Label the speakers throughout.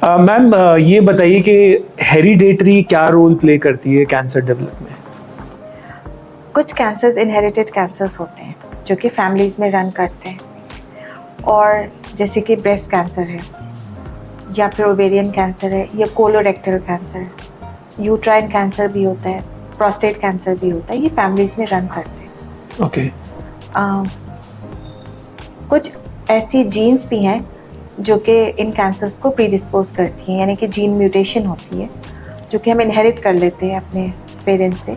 Speaker 1: Ma'am, ये बताइए कि हेरिडेटरी क्या रोल प्ले करती है कैंसर डेवलप में?
Speaker 2: कुछ कैंसर्स इनहेरिटेड कैंसर्स होते हैं जो कि फैमिलीज में रन करते हैं, और जैसे कि ब्रेस्ट कैंसर है, या फिर ओवेरियन कैंसर है, या कोलोरेक्टल कैंसर है, यूट्राइन कैंसर भी होता है, प्रोस्टेट कैंसर भी होता है। ये फैमिलीज में रन करते हैं।
Speaker 1: ओके।
Speaker 2: कुछ ऐसी जीन्स भी हैं जो कि इन कैंसर्स को प्रीडिस्पोज करती हैं, यानी कि जीन म्यूटेशन होती है जो कि हम इनहेरिट कर लेते हैं अपने पेरेंट्स से।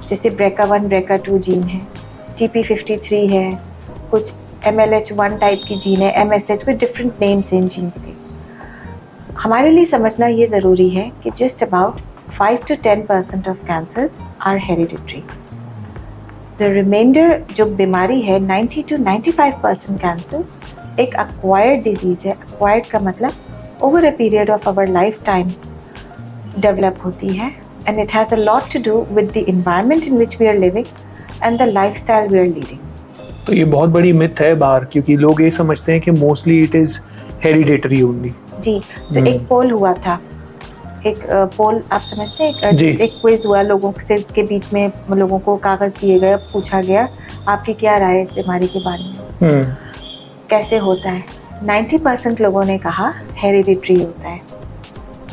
Speaker 2: जैसे BRCA1 BRCA2 जीन है, TP53 है, कुछ MLH1 टाइप की जीन है, MSH, कुछ डिफरेंट नेम्स हैं इन जीन्स के। हमारे लिए समझना ये ज़रूरी है कि just about 5 to 10% of cancers are hereditary. The remainder जो बीमारी है 90 to 95% कैंसर्स एक अक्वायर्ड डिजीज़ है। अक्वायर्ड का मतलब over a period of our life time develop होती है, and it has a lot to do with the environment in which we are living and the lifestyle we are leading.
Speaker 1: तो ये बहुत बड़ी myth है बाहर, क्योंकि लोग ये समझते हैं कि mostly it is hereditary only.
Speaker 2: जी, तो एक पोल हुआ था, एक पोल आप समझते हैं, एक क्विज हुआ, लोगों से के बीच में लोगों को कागज़ दिए गए, पूछा गया आपकी क्या राय है इस बीमारी के बारे में, कैसे होता है। 90% लोगों ने कहा हेरिडिटरी होता है,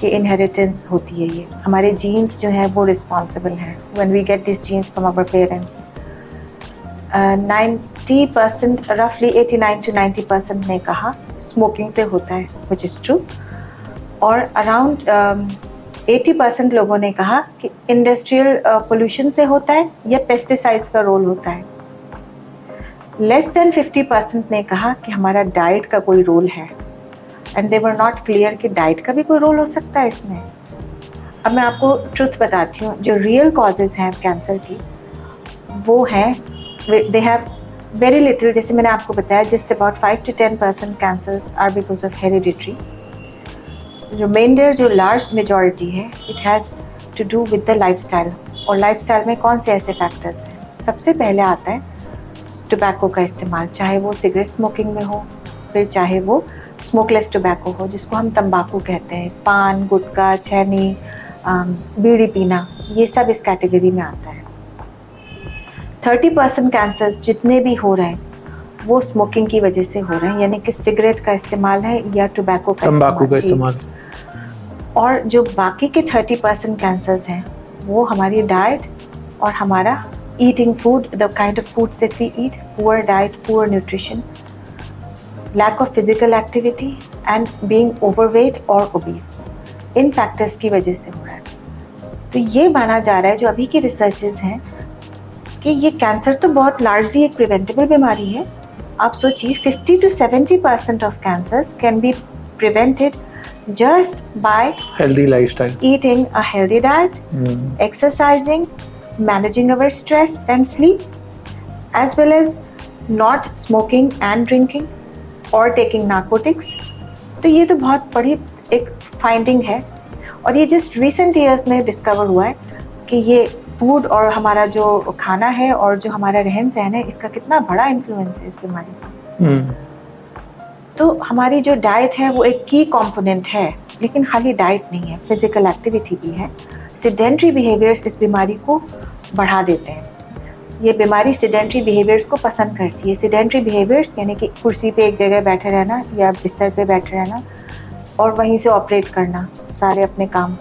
Speaker 2: कि इनहेरिटेंस होती है, ये हमारे जीन्स जो हैं वो रिस्पॉन्सिबल हैं, when we get this genes from our parents. 90% रफली 89 to 90% ने कहा स्मोकिंग से होता है, विच इज़ ट्रू। और अराउंड 80% लोगों ने कहा कि इंडस्ट्रियल पोल्यूशन से होता है या पेस्टिसाइड्स का रोल होता है। लेस देन 50% ने कहा कि हमारा डाइट का कोई रोल है, and they were not clear कि डाइट का भी कोई रोल हो सकता है इसमें। अब मैं आपको ट्रुथ बताती हूँ, जो रियल कॉजेज़ हैं कैंसर की वो हैं, दे हैव वेरी लिटिल, जैसे मैंने आपको बताया, just about 5 to 10% cancers are because of hereditary. Remainder जो लार्ज मेजॉरिटी है, it has to do with the lifestyle. और लाइफस्टाइल में कौन से ऐसे फैक्टर्स हैं? सबसे पहले आता है टोबैको का इस्तेमाल, चाहे वो सिगरेट स्मोकिंग में हो, फिर चाहे वो स्मोकलेस टोबैको हो जिसको हम तंबाकू कहते हैं, पान, गुटखा, छैनी, बीड़ी पीना, ये सब इस कैटेगरी में आता है। 30% कैंसर्स जितने भी हो रहे हैं वो स्मोकिंग की वजह से हो रहे हैं, यानी कि सिगरेट का इस्तेमाल है या टोबैको का इस्तेमाल। और जो बाकी के 30% कैंसर्स हैं वो हमारी डाइट और हमारा eating food, the kind of foods that we eat, poor diet, poor nutrition, lack of physical activity and being overweight or obese, इन फैक्टर्स की वजह से हो रहा है। तो ये माना जा रहा है, जो अभी की रिसर्चेस हैं, कि ये कैंसर तो बहुत लार्जली एक प्रिवेंटेबल बीमारी है। आप सोचिए 50 to 70% of cancers can be prevented just by
Speaker 1: healthy lifestyle,
Speaker 2: eating a healthy diet, exercising, managing our stress and sleep, as well as not smoking and drinking और टेकिंग नार्कोटिक्स। तो ये तो बहुत बड़ी एक फाइंडिंग है, और ये जस्ट रिसेंट ईयर्स में डिस्कवर हुआ है कि ये फूड और हमारा जो खाना है और जो हमारा रहन सहन है, इसका कितना बड़ा इन्फ्लुएंस है इस बीमारी का। तो हमारी जो डाइट है वो एक की कंपोनेंट है, लेकिन खाली डाइट नहीं है, फिजिकल एक्टिविटी भी है। सिडेंट्री बिहेवियर्स इस बीमारी को बढ़ा देते हैं। ये बीमारी सिडेंट्री बिहेवियर्स को पसंद करती है। सिडेंट्री बिहेवियर्स यानी कि कुर्सी पे एक जगह बैठे रहना या बिस्तर पे बैठे रहना और वहीं से ऑपरेट करना सारे अपने काम।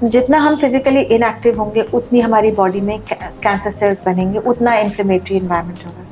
Speaker 2: जितना हम फिजिकली इनएक्टिव होंगे उतनी हमारी बॉडी में कैंसर सेल्स बनेंगे, उतना इन्फ्लेमेटरी एनवायरनमेंट होगा।